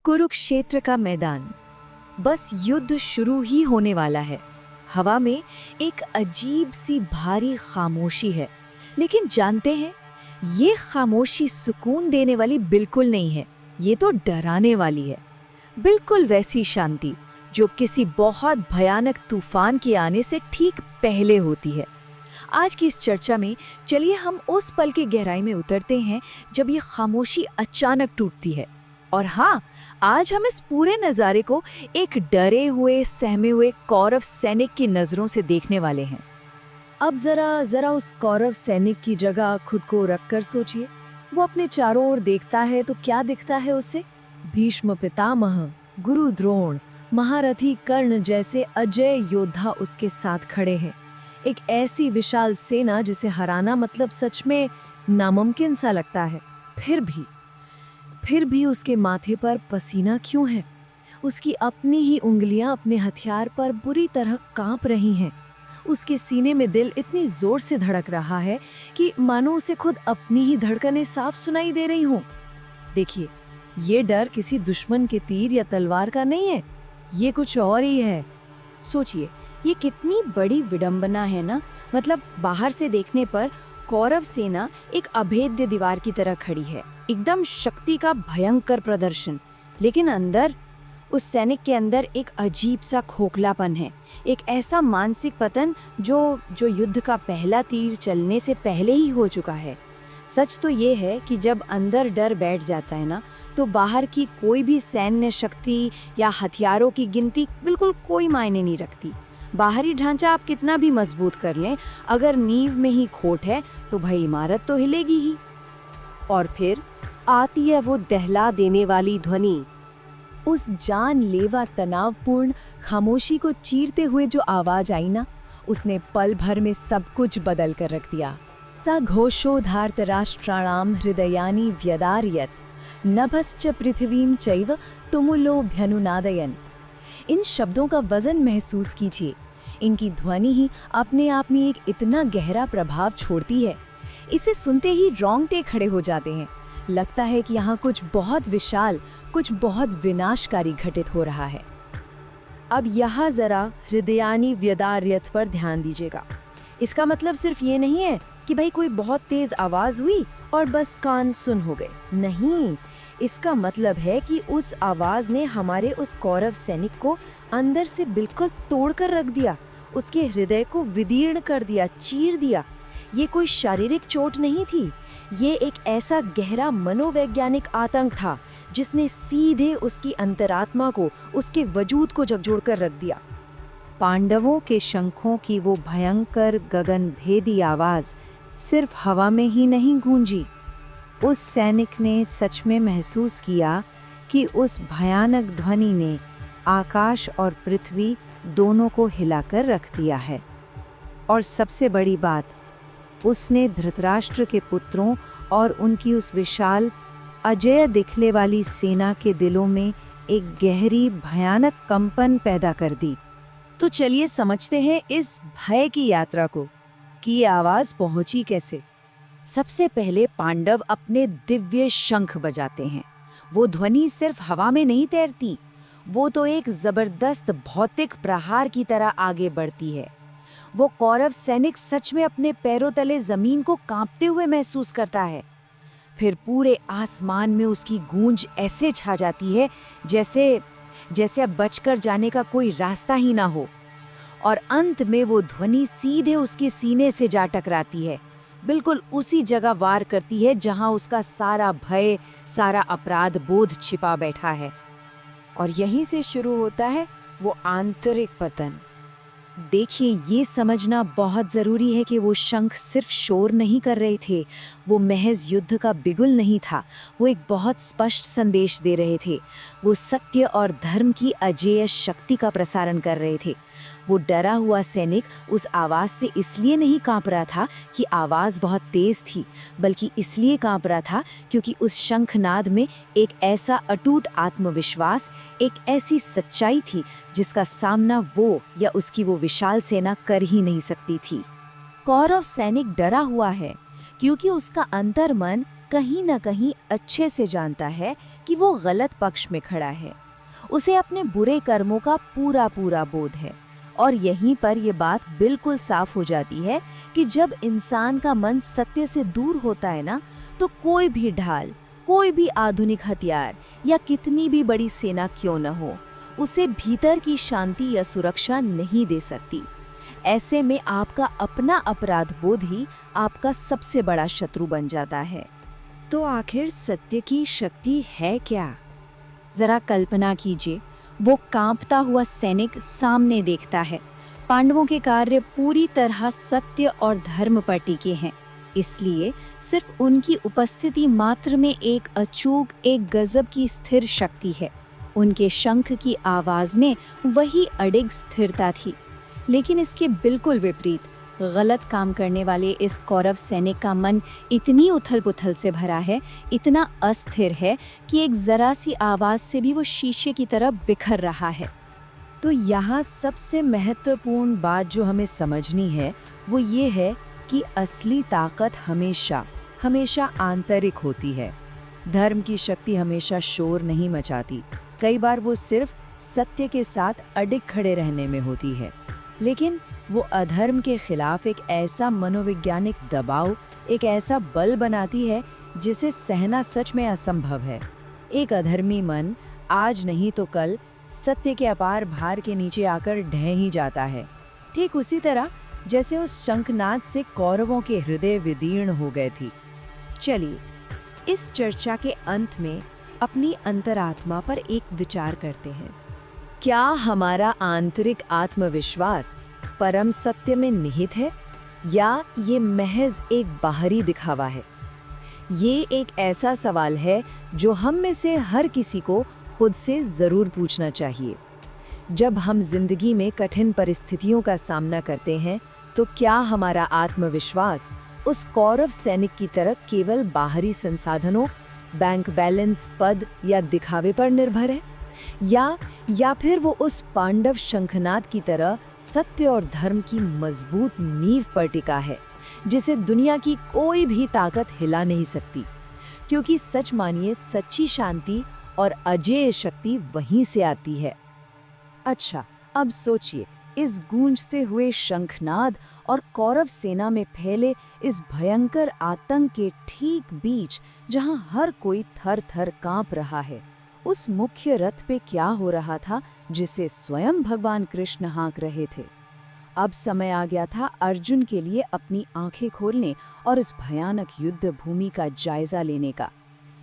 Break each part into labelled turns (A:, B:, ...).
A: कुरुक्षेत्र का मैदान। बस युद्ध शुरू ही होने वाला है। हवा में एक अजीब सी भारी खामोशी है, लेकिन जानते हैं ये खामोशी सुकून देने वाली बिल्कुल नहीं है, ये तो डराने वाली है। बिल्कुल वैसी शांति जो किसी बहुत भयानक तूफान के आने से ठीक पहले होती है। आज की इस चर्चा में चलिए हम उस पल की गहराई में उतरते हैं जब ये खामोशी अचानक टूटती है। और हाँ, आज हम इस पूरे नज़ारे को एक डरे हुए सहमे हुए कौरव सैनिक की नज़रों से देखने वाले हैं। अब जरा उस कौरव सैनिक की जगह खुद को रखकर सोचिए। वो अपने चारों ओर देखता है तो क्या दिखता है उसे? भीष्म पितामह, गुरु द्रोण, महारथी कर्ण जैसे अजय योद्धा उसके साथ खड़े हैं। एक ऐसी विशाल सेना जिसे हराना मतलब सच में नामुमकिन सा लगता है। फिर भी उसके माथे पर पसीना क्यों है? उसकी अपनी ही उंगलियां अपने हथियार पर बुरी तरह कांप रही हैं। उसके सीने में दिल इतनी जोर से धड़क रहा है कि मानो उसे खुद अपनी ही धड़कनें साफ सुनाई दे रही हों। देखिए, ये डर किसी दुश्मन के तीर या तलवार का नहीं है, ये कुछ और ही है।
B: सोचिए, ये कितनी बड़ी विडंबना है ना। मतलब बाहर से देखने पर कौरव सेना एक अभेद्य दीवार की तरह खड़ी है, एकदम शक्ति का भयंकर प्रदर्शन। लेकिन अंदर, उस सैनिक के अंदर एक अजीब सा खोखलापन है, एक ऐसा मानसिक पतन जो युद्ध का पहला तीर चलने से पहले ही हो चुका है। सच तो ये है कि जब अंदर डर बैठ जाता है ना, तो बाहर की कोई भी सैन्य शक्ति या हथियारों की गिनती बिल्कुल कोई मायने नहीं रखती। बाहरी ढांचा आप कितना भी मजबूत कर लें, अगर नींव में ही खोट है तो भाई इमारत तो हिलेगी ही।
A: और फिर आती है वो दहला देने वाली ध्वनि, उस जानलेवा तनावपूर्ण खामोशी को चीरते हुए जो आवाज आई ना, उसने पल भर में सब कुछ बदल कर रख दिया। सघोषोधार्तराष्ट्राणाम हृदयानि व्यदारयत नभश्च पृथ्वीं चैव तुमुलोभ्यनुनादयन्। इन शब्दों का वजन महसूस कीजिए। इनकी ध्वनि ही अपने आप में एक इतना गहरा प्रभाव छोड़ती है, इसे सुनते ही रोंगटे खड़े हो जाते हैं। लगता है कि यहाँ कुछ बहुत विशाल, कुछ बहुत विनाशकारी घटित हो रहा है। अब यहाँ जरा हृदयानि व्यदार्यत पर ध्यान दीजिएगा। इसका मतलब सिर्फ ये नहीं है कि भाई कोई बहुत तेज आवाज हुई और बस कान सुन हो गए। नहीं, इसका मतलब है कि उस आवाज ने हमारे उस कौरव सैनिक को अंदर से बिल्कुल तोड़कर रख दिया, उसके हृदय को विदीर्ण कर दिया, चीर दिया। ये कोई शारीरिक चोट नहीं थी, ये एक ऐसा गहरा मनोवैज्ञानिक आतंक था जिसने सीधे उसकी अंतरात्मा को, उसके वजूद को झकझोर रख दिया। पांडवों के शंखों की वो भयंकर गगनभेदी आवाज सिर्फ हवा में ही नहीं गूंजी। उस सैनिक ने सच में महसूस किया कि उस भयानक ध्वनि ने आकाश और पृथ्वी दोनों को हिलाकर रख दिया है। और सबसे बड़ी बात, उसने धृतराष्ट्र के पुत्रों और उनकी उस विशाल अजेय दिखने वाली सेना के दिलों में एक गहरी भयानक कंपन पैदा कर दी। तो चलिए समझते हैं इस भय की यात्रा को कि ये आवाज पहुंची कैसे। सबसे पहले पांडव अपने दिव्य शंख बजाते हैं। वो ध्वनि सिर्फ हवा में नहीं तैरती, वो तो एक जबरदस्त भौतिक प्रहार की तरह आगे बढ़ती है। वो कौरव सैनिक सच में अपने पैरों तले जमीन को कांपते हुए महसूस करता है। फिर पूरे आसमान में उसकी गूंज ऐसे छा जाती है जैसे अब बचकर जाने का कोई रास्ता ही ना हो। और अंत में वो ध्वनि सीधे उसके सीने से जा टकराती है, बिल्कुल उसी जगह वार करती है जहां उसका सारा भय, सारा अपराध बोध छिपा बैठा है। और यहीं से शुरू होता है वो आंतरिक पतन। देखिए, ये समझना बहुत ज़रूरी है कि वो शंख सिर्फ शोर नहीं कर रहे थे, वो महज युद्ध का बिगुल नहीं था, वो एक बहुत स्पष्ट संदेश दे रहे थे। वो सत्य और धर्म की अजेय शक्ति का प्रसारण कर रहे थे। वो डरा हुआ सैनिक उस आवाज़ से इसलिए नहीं कांप रहा था कि आवाज़ बहुत तेज़ थी, बल्कि इसलिए कांप रहा था क्योंकि उस शंखनाद में एक ऐसा अटूट आत्मविश्वास, एक ऐसी सच्चाई थी जिसका सामना वो या उसकी वो विशाल सेना कर ही नहीं सकती थी। कौरव सैनिक डरा हुआ है क्योंकि उसका अंतर्मन
B: कहीं न कहीं अच्छे से जानता है कि वो गलत पक्ष में खड़ा है। उसे अपने बुरे कर्मों का पूरा पूरा बोध है। और यहीं पर ये बात बिल्कुल साफ हो जाती है कि जब इंसान का मन सत्य से दूर होता है ना, तो कोई भी ढाल, कोई भी आधुनिक हथियार या कितनी भी बड़ी सेना क्यों न हो, उसे भीतर की शांति या सुरक्षा नहीं दे सकती। ऐसे में आपका अपना अपराध बोध ही आपका सबसे बड़ा शत्रु बन जाता है। तो आखिर सत्य की शक्ति है क्या? जरा कल्पना कीजिए, वो कांपता हुआ सैनिक सामने देखता है। पांडवों के कार्य पूरी तरह सत्य और धर्म पर टिके हैं, इसलिए सिर्फ उनकी उपस्थिति मात्र में एक अचूक, एक गजब की स्थिर शक्ति है। उनके शंख की आवाज में वही अडिग स्थिरता थी। लेकिन इसके बिल्कुल विपरीत, गलत काम करने वाले इस कौरव सैनिक का मन इतनी उथल-पुथल से भरा है, इतना अस्थिर है कि एक जरा सी आवाज से भी वो शीशे की तरह बिखर रहा है। तो यहाँ सबसे महत्वपूर्ण बात जो हमें समझनी है वो ये है कि असली ताकत हमेशा हमेशा आंतरिक होती है। धर्म की शक्ति हमेशा शोर नहीं मचाती, कई बार वो सिर्फ सत्य के साथ अडिग खड़े रहने में होती है। लेकिन वो अधर्म के खिलाफ एक ऐसा मनोवैज्ञानिक दबाव, एक ऐसा बल बनाती है जिसे सहना सच में असंभव है। एक अधर्मी मन आज नहीं तो कल सत्य के अपार भार के नीचे आकर ढह ही जाता है। ठीक उसी तरह जैसे उस शंखनाद से कौरवों के हृदय विदीर्ण हो गए थी। चलिए इस चर्चा के अंत में अपनी अंतरात्मा पर एक विचार करते हैं। क्या हमारा आंतरिक आत्मविश्वास परम सत्य में निहित है या ये महज एक बाहरी दिखावा है? ये एक ऐसा सवाल है जो हम में से हर किसी को खुद से जरूर पूछना चाहिए। जब हम जिंदगी में कठिन परिस्थितियों का सामना करते हैं तो क्या हमारा आत्मविश्वास उस कौरव सैनिक की तरह केवल बाहरी संसाधनों, बैंक बैलेंस, पद या दिखावे पर निर्भर है, या फिर वो उस पांडव शंखनाद की तरह सत्य और धर्म की मजबूत नींव पर टिका है जिसे दुनिया की कोई भी ताकत हिला नहीं सकती? क्योंकि सच मानिए, सच्ची शांति और अजेय शक्ति वहीं से आती है। अच्छा, अब सोचिए, इस गूंजते हुए शंखनाद और कौरव सेना में फैले इस भयंकर आतंक के ठीक बीच, जहां हर कोई थर थर कांप रहा है, उस मुख्य रथ पे क्या हो रहा था जिसे स्वयं भगवान कृष्ण हाँक रहे थे? अब समय आ गया था अर्जुन के लिए अपनी आंखें खोलने और इस भयानक युद्ध भूमि का जायजा लेने का।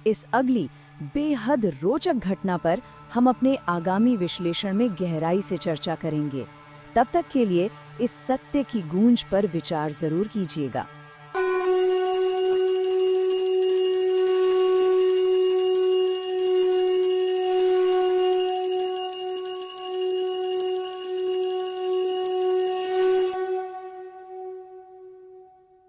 B: इस अगली बेहद रोचक घटना पर हम अपने आगामी विश्लेषण में गहराई से चर्चा करेंगे। तब तक के लिए इस सत्य की गूंज पर विचार जरूर कीजिएगा।